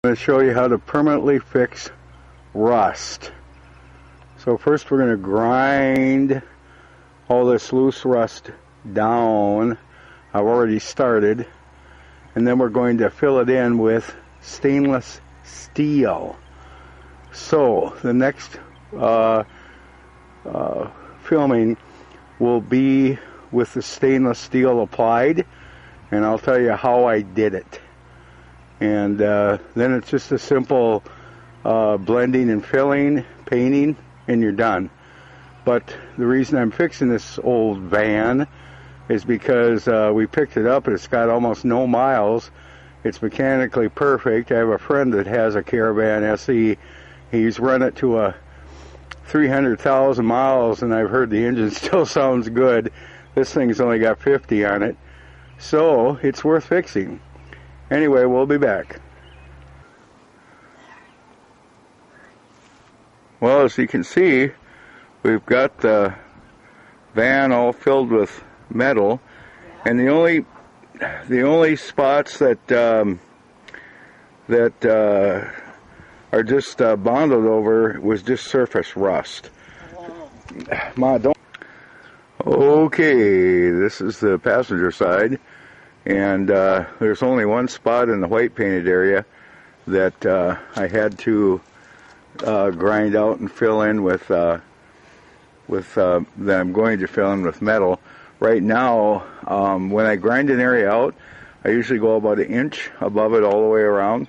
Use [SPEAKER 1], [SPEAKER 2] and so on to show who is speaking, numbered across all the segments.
[SPEAKER 1] I'm going to show you how to permanently fix rust. So first we're going to grind all this loose rust down. I've already started. And then we're going to fill it in with stainless steel. So the next filming will be with the stainless steel applied, and I'll tell you how I did it. And then it's just a simple blending and filling, painting, and you're done. But the reason I'm fixing this old van is because we picked it up and it's got almost no miles. It's mechanically perfect. I have a friend that has a Caravan SE. He's run it to 300,000 miles, and I've heard the engine still sounds good. This thing's only got 50 on it, so it's worth fixing. Anyway, we'll be back. Well, as you can see, we've got the van all filled with metal, and the only spots that are just bonded over was just surface rust. Ma, don't. Okay, this is the passenger side, and there's only one spot in the white painted area that I had to grind out and fill in with that I'm going to fill in with metal. Right now, when I grind an area out, I usually go about an inch above it all the way around,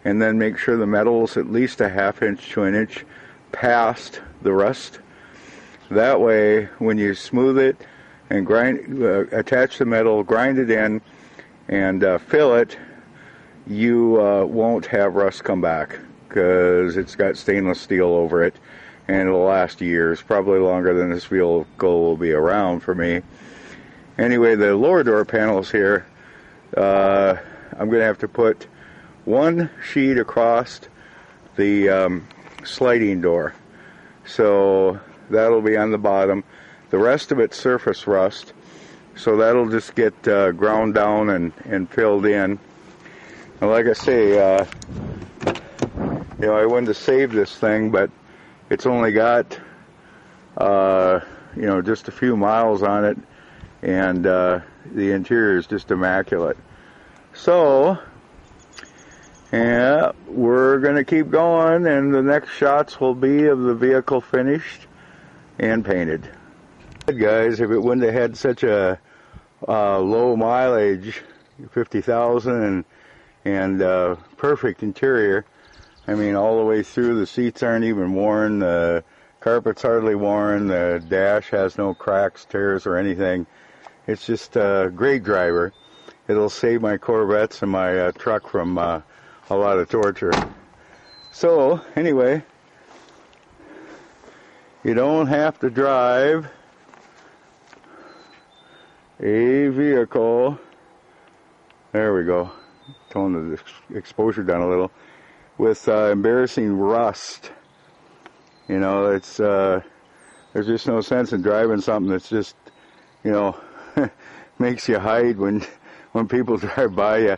[SPEAKER 1] and then make sure the metal is at least a ½ inch to an inch past the rust. That way, when you smooth it and attach the metal, grind it in, and fill it, you won't have rust come back, because it's got stainless steel over it, and it'll last years, probably longer than this vehicle will be around for me. Anyway, the lower door panels here, I'm going to have to put one sheet across the sliding door. So that'll be on the bottom. The rest of it's surface rust, so that'll just get ground down and filled in. And like I say, you know, I wanted to save this thing, but it's only got you know, just a few miles on it, and the interior is just immaculate. So yeah, we're going to keep going, and the next shots will be of the vehicle finished and painted. Guys, if it wouldn't have had such a low mileage, 50,000, and perfect interior, I mean, all the way through, the seats aren't even worn, the carpet's hardly worn, the dash has no cracks, tears, or anything. It's just a great driver. It'll save my Corvettes and my truck from a lot of torture. So, anyway, you don't have to drive a vehicle. There we go. Tone the exposure down a little. With embarrassing rust. You know, it's there's just no sense in driving something that's just, you know, makes you hide when people drive by you.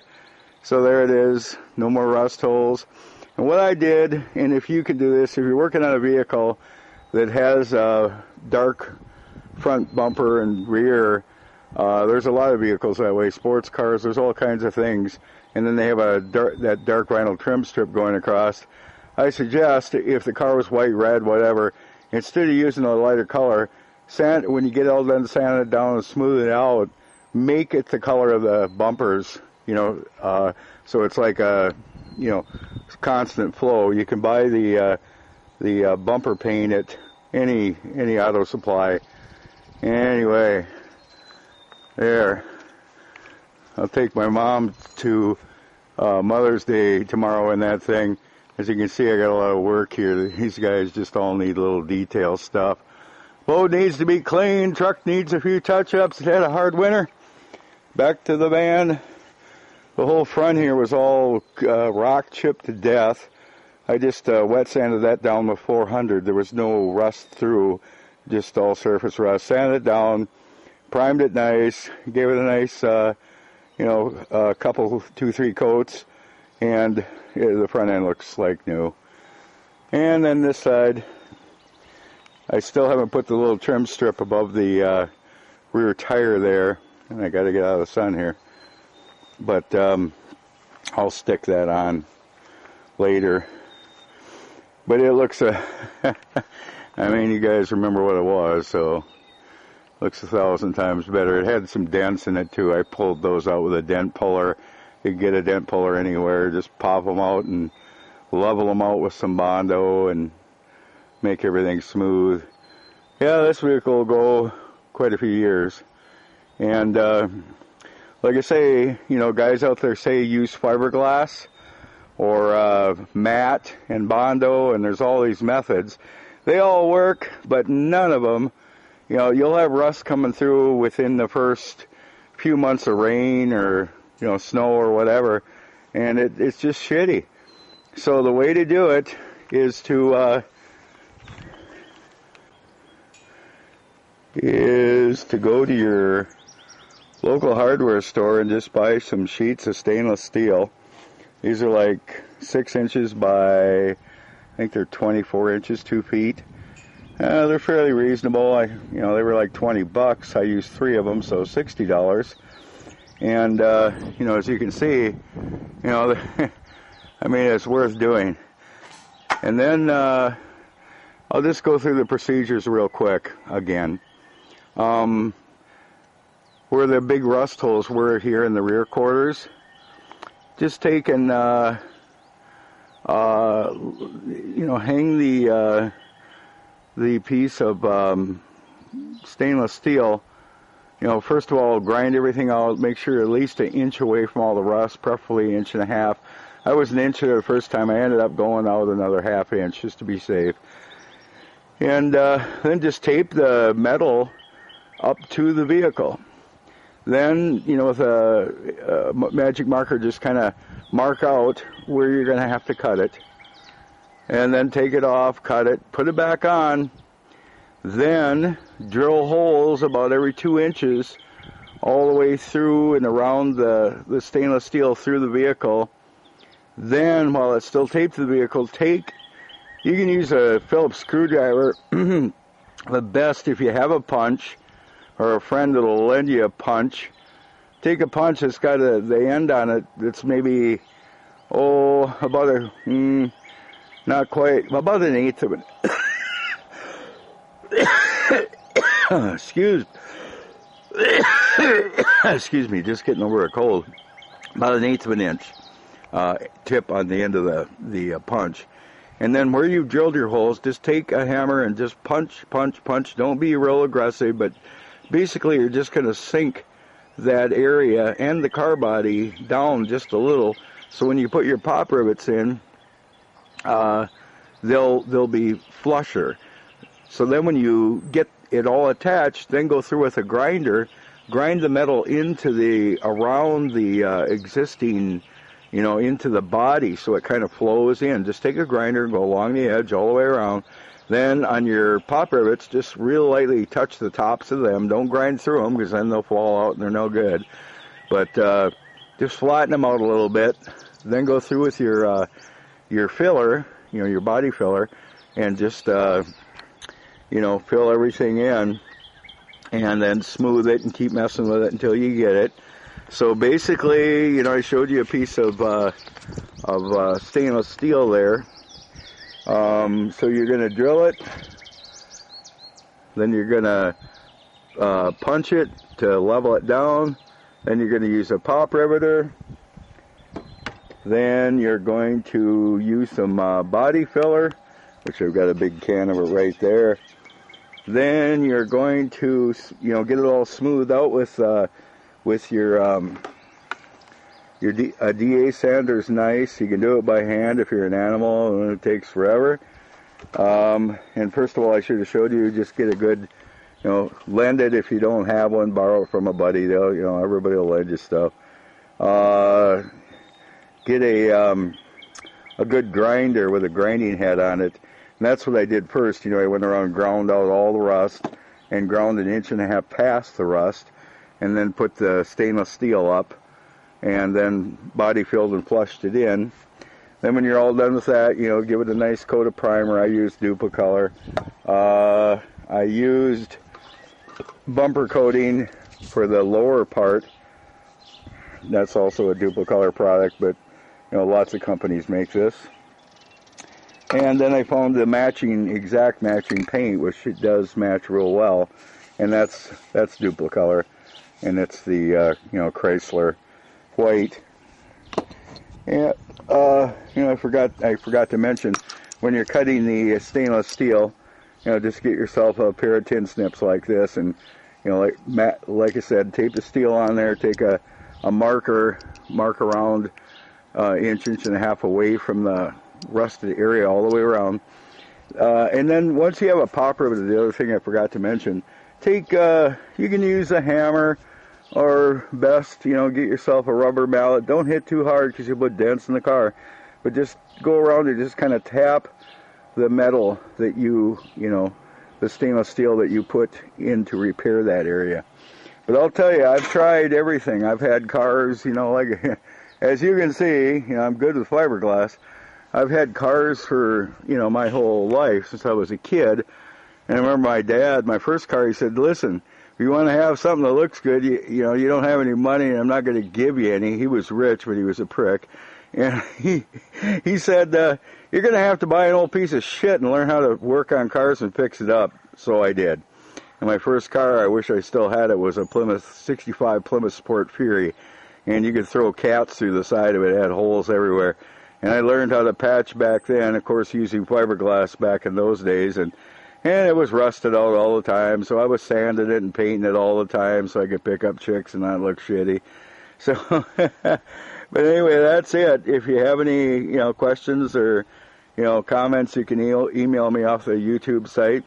[SPEAKER 1] So there it is, no more rust holes. And what I did, and if you can do this, if you're working on a vehicle that has a dark front bumper and rear, there's a lot of vehicles that way, sports cars, there's all kinds of things, and then they have that dark vinyl trim strip going across. I suggest, if the car was white, red, whatever, instead of using a lighter color, when you get all done sanding it down and smooth it out, make it the color of the bumpers, you know, so it's like a, you know, constant flow. You can buy the bumper paint at any auto supply. Anyway, there. I'll take my mom to Mother's Day tomorrow and that thing. As you can see, I got a lot of work here. These guys just all need little detail stuff. Boat needs to be cleaned. Truck needs a few touch-ups. It had a hard winter. Back to the van. The whole front here was all rock chipped to death. I just wet sanded that down with 400. There was no rust through, just all surface rust. Sanded it down, primed it nice, gave it a nice, you know, a couple, 2-3 coats, and the front end looks like new. And then this side, I still haven't put the little trim strip above the rear tire there, and I got to get out of the sun here, but I'll stick that on later. But it looks I mean, you guys remember what it was, so it looks 1,000 times better. It had some dents in it too. I pulled those out with a dent puller. You can get a dent puller anywhere. Just pop them out and level them out with some Bondo and make everything smooth. Yeah, this vehicle will go quite a few years. And like I say, you know, guys out there say use fiberglass or matte and Bondo, and there's all these methods. They all work, but none of them, you know, you'll have rust coming through within the first few months of rain or, you know, snow or whatever, and it's just shitty. So the way to do it is to go to your local hardware store and just buy some sheets of stainless steel. These are like 6 inches by, I think they're 24 inches, 2 feet. They're fairly reasonable. You know, they were like 20 bucks. I used 3 of them, so $60. And you know, as you can see, you know, I mean, it's worth doing. And then I'll just go through the procedures real quick again. Where the big rust holes were here in the rear quarters, just take and you know, hang the piece of stainless steel. You know, first of all, grind everything out. Make sure you're at least 1 inch away from all the rust, preferably 1.5 inches. I was 1 inch there the first time. I ended up going out another 1/2 inch just to be safe. And then just tape the metal up to the vehicle. Then, you know, with a magic marker, just kind of mark out where you're going to have to cut it. And then take it off, cut it, put it back on. Then drill holes about every 2 inches all the way through and around the stainless steel through the vehicle. Then, while it's still taped to the vehicle, you can use a Phillips screwdriver. The best if you have a punch, or a friend that'll lend you a punch. Take a punch that's got the end on it that's maybe, about not quite, about 1/8 of it. Excuse me, just getting over a cold. About 1/8 of an inch tip on the end of the punch. And then where you've drilled your holes, just take a hammer and just punch, punch, punch. Don't be real aggressive, but basically you're just going to sink that area and the car body down just a little, so when you put your pop rivets in, they'll be flusher. So then when you get it all attached, then go through with a grinder, grind the metal into around the existing, you know, into the body, so it kind of flows in. Just take a grinder and go along the edge all the way around. Then on your pop rivets, just real lightly touch the tops of them. Don't grind through them, because then they'll fall out and they're no good. But just flatten them out a little bit. Then go through with your filler, you know, your body filler, and just you know, fill everything in, and then smooth it and keep messing with it until you get it. So basically, you know, I showed you a piece of stainless steel there. So you're going to drill it, then you're going to punch it to level it down, then you're going to use a pop riveter, then you're going to use some body filler, which I've got a big can of it right there. Then you're going to, you know, get it all smoothed out with your DA sander's nice. You can do it by hand if you're an animal, and it takes forever. And first of all, I should have showed you, just get a good, you know, lend it if you don't have one, borrow it from a buddy. They'll, you know, everybody will lend you stuff. Get a good grinder with a grinding head on it. And that's what I did first. You know, I went around and ground out all the rust, and ground 1.5 inches past the rust, and then put the stainless steel up. and then body filled and flushed it in. Then when you're all done with that, you know, give it a nice coat of primer. I used Duplicolor. I used bumper coating for the lower part. That's also a Duplicolor product, but you know, lots of companies make this. And then I found the exact matching paint, which it does match real well, and that's Duplicolor, and it's the you know, Chrysler white. And you know, I forgot to mention, when you're cutting the stainless steel, you know, just get yourself a pair of tin snips like this, and you know, like I said, tape the steel on there. Take a marker, mark around inch and a half away from the rusted area all the way around. And then once you have a pop rivet, the other thing I forgot to mention, you can use a hammer, or best, you know, get yourself a rubber mallet. Don't hit too hard because you'll put dents in the car, but just go around and just kind of tap the metal that you know, the stainless steel that you put in to repair that area. But I'll tell you, I've tried everything. I've had cars, you know, like, as you can see, you know, I'm good with fiberglass. I've had cars for, you know, my whole life since I was a kid. And I remember my dad, my first car, he said, listen, if you want to have something that looks good, you know, you don't have any money, and I'm not going to give you any. He was rich, but he was a prick. And he said, you're going to have to buy an old piece of shit and learn how to work on cars and fix it up. So I did. And my first car, I wish I still had it, was a Plymouth 65 Plymouth Sport Fury. And you could throw cats through the side of it. It had holes everywhere. And I learned how to patch back then, of course, using fiberglass back in those days. And it was rusted out all the time, so I was sanding it and painting it all the time so I could pick up chicks and not look shitty. So, but anyway, that's it. If you have any, you know, questions or, you know, comments, you can email me off the YouTube site.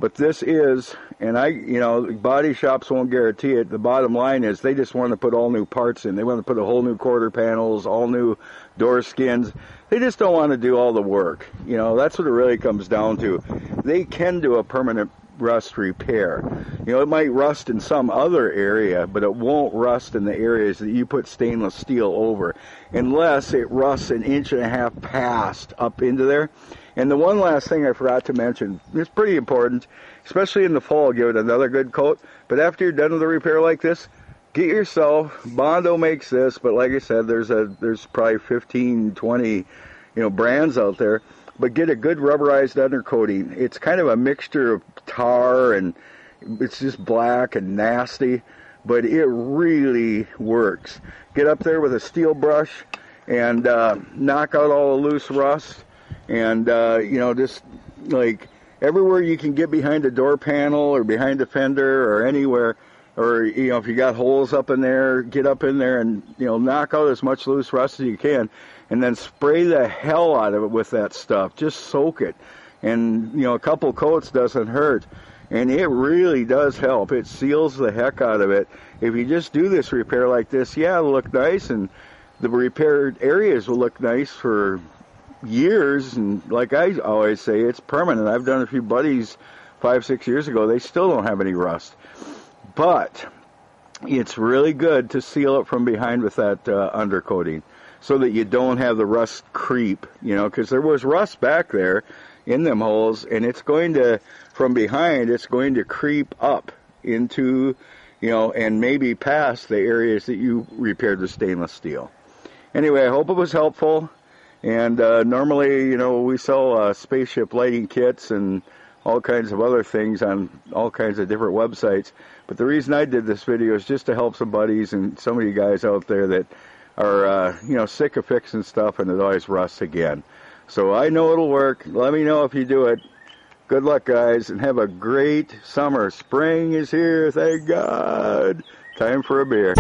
[SPEAKER 1] But this is, and you know, body shops won't guarantee it. The bottom line is they just want to put all new parts in. They want to put a whole new quarter panels, all new door skins. They just don't want to do all the work. You know, that's what it really comes down to. They can do a permanent rust repair. You know, it might rust in some other area, but it won't rust in the areas that you put stainless steel over, unless it rusts an inch and a half past up into there. And the one last thing I forgot to mention, it's pretty important, especially in the fall, give it another good coat. But after you're done with a repair like this, get yourself, Bondo makes this, but like I said, there's probably 15, 20, you know, brands out there. But get a good rubberized undercoating. It's kind of a mixture of tar, and it's just black and nasty, but it really works. Get up there with a steel brush and knock out all the loose rust. And, you know, just like everywhere you can get behind a door panel or behind a fender or anywhere, or, you know, if you got holes up in there, get up in there and, you know, knock out as much loose rust as you can, and then spray the hell out of it with that stuff. Just soak it. And, you know, a couple coats doesn't hurt. And it really does help. It seals the heck out of it. If you just do this repair like this, yeah, it'll look nice, and the repaired areas will look nice for years. And like I always say, it's permanent. I've done a few buddies 5-6 years ago. They still don't have any rust. But it's really good to seal it from behind with that undercoating, so that you don't have the rust creep, you know, because there was rust back there in them holes, and it's going to, from behind, it's going to creep up into, you know, and maybe past the areas that you repaired with stainless steel. Anyway, I hope it was helpful. And normally, you know, we sell spaceship lighting kits and all kinds of other things on all kinds of different websites. But the reason I did this video is just to help some buddies and some of you guys out there that are, you know, sick of fixing stuff and it always rusts again. So I know it'll work. Let me know if you do it. Good luck, guys, and have a great summer. Spring is here, thank God. Time for a beer.